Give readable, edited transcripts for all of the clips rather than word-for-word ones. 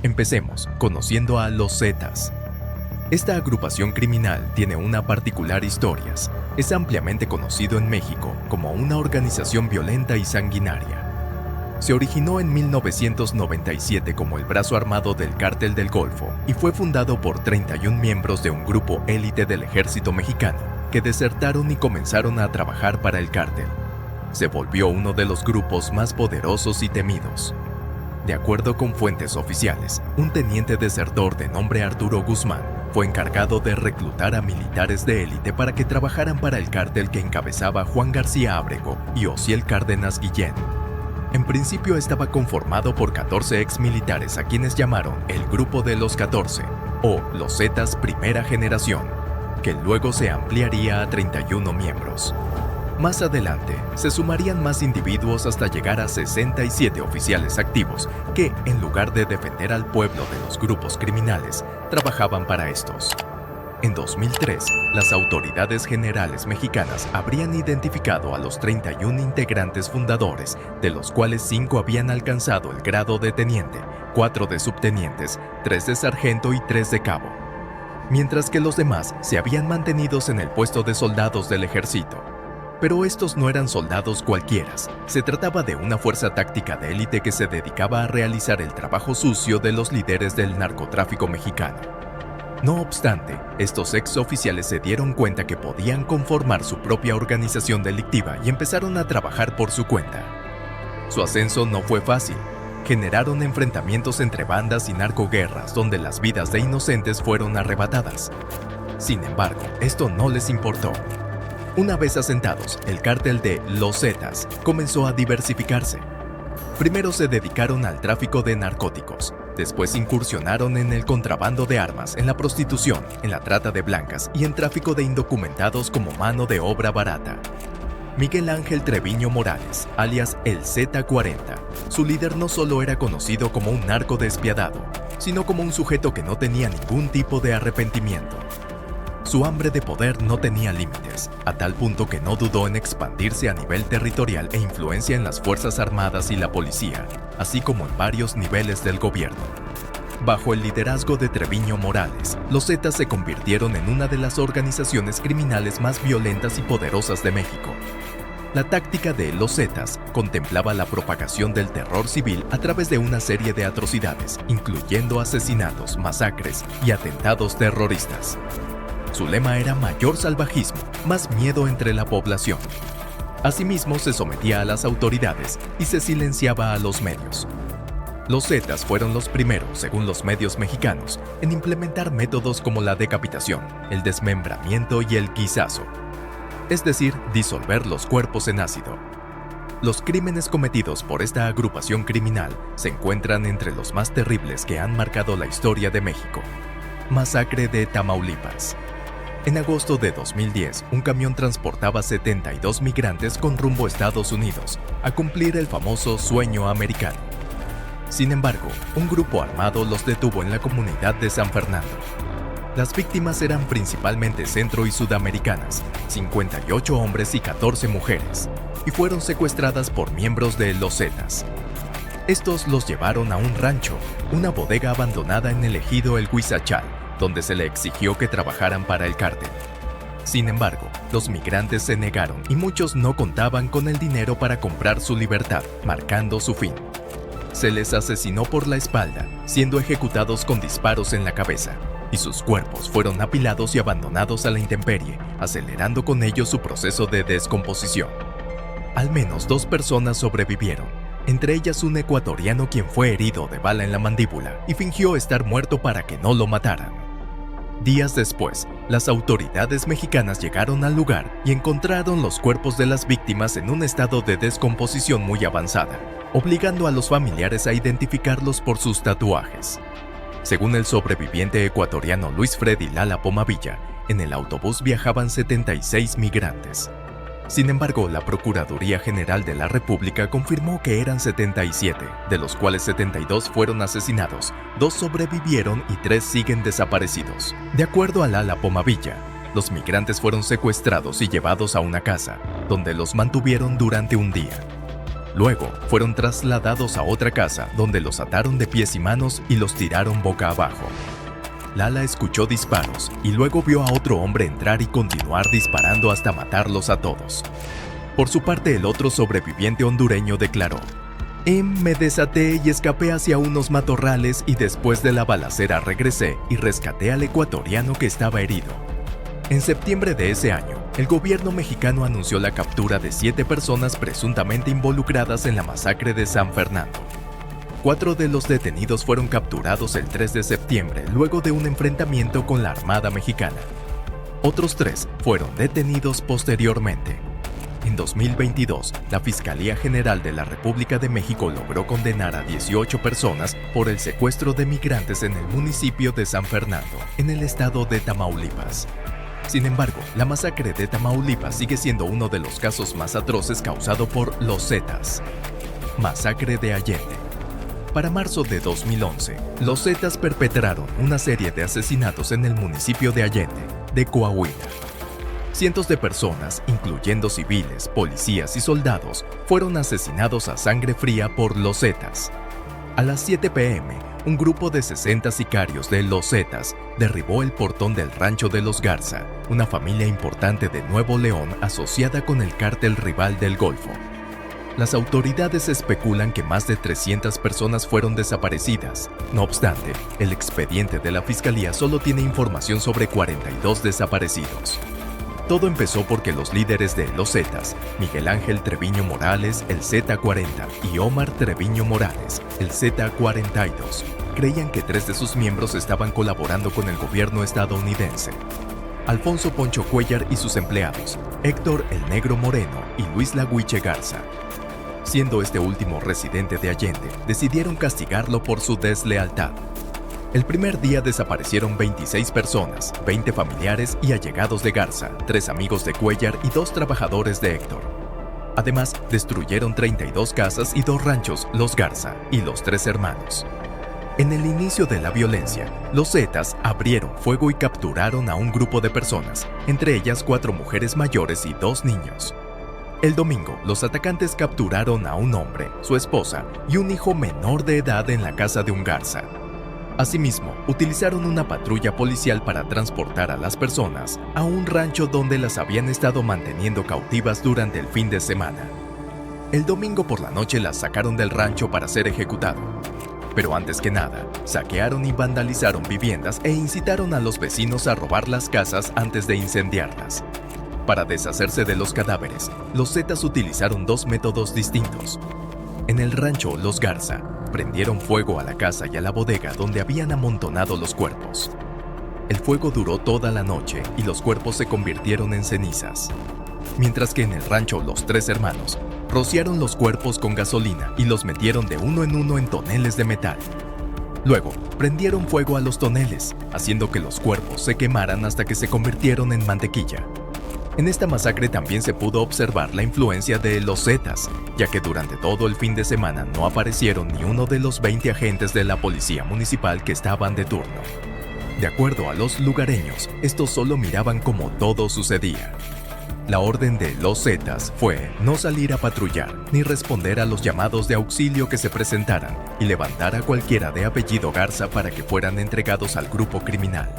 Empecemos conociendo a los Zetas. Esta agrupación criminal tiene una particular historia. Es ampliamente conocido en México como una organización violenta y sanguinaria. Se originó en 1997 como el brazo armado del Cártel del Golfo y fue fundado por 31 miembros de un grupo élite del ejército mexicano que desertaron y comenzaron a trabajar para el cártel. Se volvió uno de los grupos más poderosos y temidos. De acuerdo con fuentes oficiales, un teniente desertor de nombre Arturo Guzmán fue encargado de reclutar a militares de élite para que trabajaran para el cártel que encabezaba Juan García Ábrego y Osiel Cárdenas Guillén. En principio estaba conformado por 14 exmilitares a quienes llamaron el Grupo de los 14 o los Zetas Primera Generación, que luego se ampliaría a 31 miembros. Más adelante, se sumarían más individuos hasta llegar a 67 oficiales activos que, en lugar de defender al pueblo de los grupos criminales, trabajaban para estos. En 2003, las autoridades generales mexicanas habrían identificado a los 31 integrantes fundadores, de los cuales 5 habían alcanzado el grado de teniente, 4 de subtenientes, 3 de sargento y 3 de cabo, mientras que los demás se habían mantenido en el puesto de soldados del ejército. Pero estos no eran soldados cualquiera, se trataba de una fuerza táctica de élite que se dedicaba a realizar el trabajo sucio de los líderes del narcotráfico mexicano. No obstante, estos exoficiales se dieron cuenta que podían conformar su propia organización delictiva y empezaron a trabajar por su cuenta. Su ascenso no fue fácil. Generaron enfrentamientos entre bandas y narcoguerras donde las vidas de inocentes fueron arrebatadas. Sin embargo, esto no les importó. Una vez asentados, el cártel de Los Zetas comenzó a diversificarse. Primero se dedicaron al tráfico de narcóticos, después incursionaron en el contrabando de armas, en la prostitución, en la trata de blancas y en tráfico de indocumentados como mano de obra barata. Miguel Ángel Treviño Morales, alias el Z40, su líder no solo era conocido como un narco despiadado, sino como un sujeto que no tenía ningún tipo de arrepentimiento. Su hambre de poder no tenía límites, a tal punto que no dudó en expandirse a nivel territorial e influencia en las Fuerzas Armadas y la policía, así como en varios niveles del gobierno. Bajo el liderazgo de Treviño Morales, los Zetas se convirtieron en una de las organizaciones criminales más violentas y poderosas de México. La táctica de los Zetas contemplaba la propagación del terror civil a través de una serie de atrocidades, incluyendo asesinatos, masacres y atentados terroristas. Su lema era mayor salvajismo, más miedo entre la población. Asimismo, se sometía a las autoridades y se silenciaba a los medios. Los Zetas fueron los primeros, según los medios mexicanos, en implementar métodos como la decapitación, el desmembramiento y el guisazo, es decir, disolver los cuerpos en ácido. Los crímenes cometidos por esta agrupación criminal se encuentran entre los más terribles que han marcado la historia de México. Masacre de Tamaulipas. En agosto de 2010, un camión transportaba 72 migrantes con rumbo a Estados Unidos, a cumplir el famoso sueño americano. Sin embargo, un grupo armado los detuvo en la comunidad de San Fernando. Las víctimas eran principalmente centro- y sudamericanas, 58 hombres y 14 mujeres, y fueron secuestradas por miembros de los Zetas. Estos los llevaron a un rancho, una bodega abandonada en el ejido El Huizachal, donde se le exigió que trabajaran para el cártel. Sin embargo, los migrantes se negaron y muchos no contaban con el dinero para comprar su libertad, marcando su fin. Se les asesinó por la espalda, siendo ejecutados con disparos en la cabeza, y sus cuerpos fueron apilados y abandonados a la intemperie, acelerando con ello su proceso de descomposición. Al menos 2 personas sobrevivieron, entre ellas un ecuatoriano quien fue herido de bala en la mandíbula y fingió estar muerto para que no lo mataran. Días después, las autoridades mexicanas llegaron al lugar y encontraron los cuerpos de las víctimas en un estado de descomposición muy avanzada, obligando a los familiares a identificarlos por sus tatuajes. Según el sobreviviente ecuatoriano Luis Freddy Lala Pomavilla, en el autobús viajaban 76 migrantes. Sin embargo, la Procuraduría General de la República confirmó que eran 77, de los cuales 72 fueron asesinados, 2 sobrevivieron y 3 siguen desaparecidos. De acuerdo a Lala Pomavilla, los migrantes fueron secuestrados y llevados a una casa, donde los mantuvieron durante un día. Luego, fueron trasladados a otra casa donde los ataron de pies y manos y los tiraron boca abajo. Lala escuchó disparos y luego vio a otro hombre entrar y continuar disparando hasta matarlos a todos. Por su parte, el otro sobreviviente hondureño declaró: me desaté y escapé hacia unos matorrales y después de la balacera regresé y rescaté al ecuatoriano que estaba herido. En septiembre de ese año, el gobierno mexicano anunció la captura de 7 personas presuntamente involucradas en la masacre de San Fernando. 4 de los detenidos fueron capturados el 3 de septiembre luego de un enfrentamiento con la Armada Mexicana. Otros 3 fueron detenidos posteriormente. En 2022, la Fiscalía General de la República de México logró condenar a 18 personas por el secuestro de migrantes en el municipio de San Fernando, en el estado de Tamaulipas. Sin embargo, la masacre de Tamaulipas sigue siendo uno de los casos más atroces causado por los Zetas. Masacre de Allende. Para marzo de 2011, los Zetas perpetraron una serie de asesinatos en el municipio de Allende, de Coahuila. Cientos de personas, incluyendo civiles, policías y soldados, fueron asesinados a sangre fría por los Zetas. A las 7 p.m., un grupo de 60 sicarios de los Zetas derribó el portón del rancho de los Garza, una familia importante de Nuevo León asociada con el cártel rival del Golfo. Las autoridades especulan que más de 300 personas fueron desaparecidas. No obstante, el expediente de la Fiscalía solo tiene información sobre 42 desaparecidos. Todo empezó porque los líderes de los Zetas, Miguel Ángel Treviño Morales, el Z40, y Omar Treviño Morales, el Z42, creían que 3 de sus miembros estaban colaborando con el gobierno estadounidense. Alfonso Poncho Cuellar y sus empleados, Héctor el Negro Moreno y Luis Laguiche Garza. Siendo este último residente de Allende, decidieron castigarlo por su deslealtad. El primer día desaparecieron 26 personas, 20 familiares y allegados de Garza, 3 amigos de Cuellar y 2 trabajadores de Héctor. Además, destruyeron 32 casas y 2 ranchos, los Garza y los 3 hermanos. En el inicio de la violencia, los Zetas abrieron fuego y capturaron a un grupo de personas, entre ellas 4 mujeres mayores y 2 niños. El domingo, los atacantes capturaron a un hombre, su esposa y un hijo menor de edad en la casa de un Garza. Asimismo, utilizaron una patrulla policial para transportar a las personas a un rancho donde las habían estado manteniendo cautivas durante el fin de semana. El domingo por la noche las sacaron del rancho para ser ejecutado. Pero antes que nada, saquearon y vandalizaron viviendas e incitaron a los vecinos a robar las casas antes de incendiarlas. Para deshacerse de los cadáveres, los Zetas utilizaron 2 métodos distintos. En el rancho Los Garza, prendieron fuego a la casa y a la bodega donde habían amontonado los cuerpos. El fuego duró toda la noche y los cuerpos se convirtieron en cenizas. Mientras que en el rancho Los Tres Hermanos, rociaron los cuerpos con gasolina y los metieron de uno en toneles de metal. Luego, prendieron fuego a los toneles, haciendo que los cuerpos se quemaran hasta que se convirtieron en mantequilla. En esta masacre también se pudo observar la influencia de los Zetas, ya que durante todo el fin de semana no aparecieron ni uno de los 20 agentes de la policía municipal que estaban de turno. De acuerdo a los lugareños, estos solo miraban cómo todo sucedía. La orden de los Zetas fue no salir a patrullar ni responder a los llamados de auxilio que se presentaran y levantar a cualquiera de apellido Garza para que fueran entregados al grupo criminal.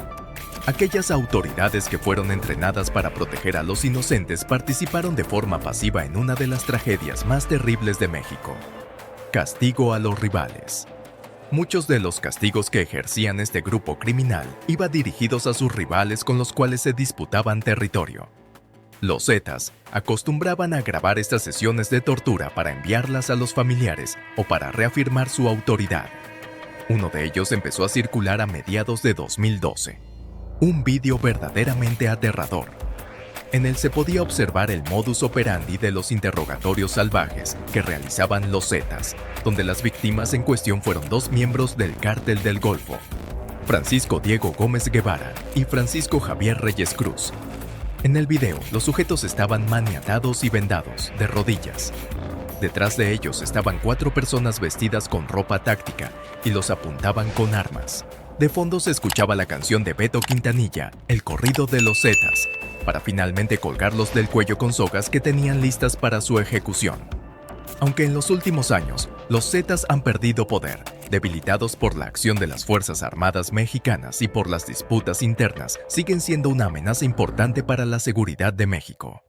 Aquellas autoridades que fueron entrenadas para proteger a los inocentes participaron de forma pasiva en una de las tragedias más terribles de México. Castigo a los rivales. Muchos de los castigos que ejercían este grupo criminal iban dirigidos a sus rivales con los cuales se disputaban territorio. Los Zetas acostumbraban a grabar estas sesiones de tortura para enviarlas a los familiares o para reafirmar su autoridad. Uno de ellos empezó a circular a mediados de 2012. Un vídeo verdaderamente aterrador. En él se podía observar el modus operandi de los interrogatorios salvajes que realizaban los Zetas, donde las víctimas en cuestión fueron 2 miembros del Cártel del Golfo, Francisco Diego Gómez Guevara y Francisco Javier Reyes Cruz. En el video, los sujetos estaban maniatados y vendados, de rodillas. Detrás de ellos estaban 4 personas vestidas con ropa táctica y los apuntaban con armas. De fondo se escuchaba la canción de Beto Quintanilla, El corrido de los Zetas, para finalmente colgarlos del cuello con sogas que tenían listas para su ejecución. Aunque en los últimos años, los Zetas han perdido poder, debilitados por la acción de las Fuerzas Armadas mexicanas y por las disputas internas, siguen siendo una amenaza importante para la seguridad de México.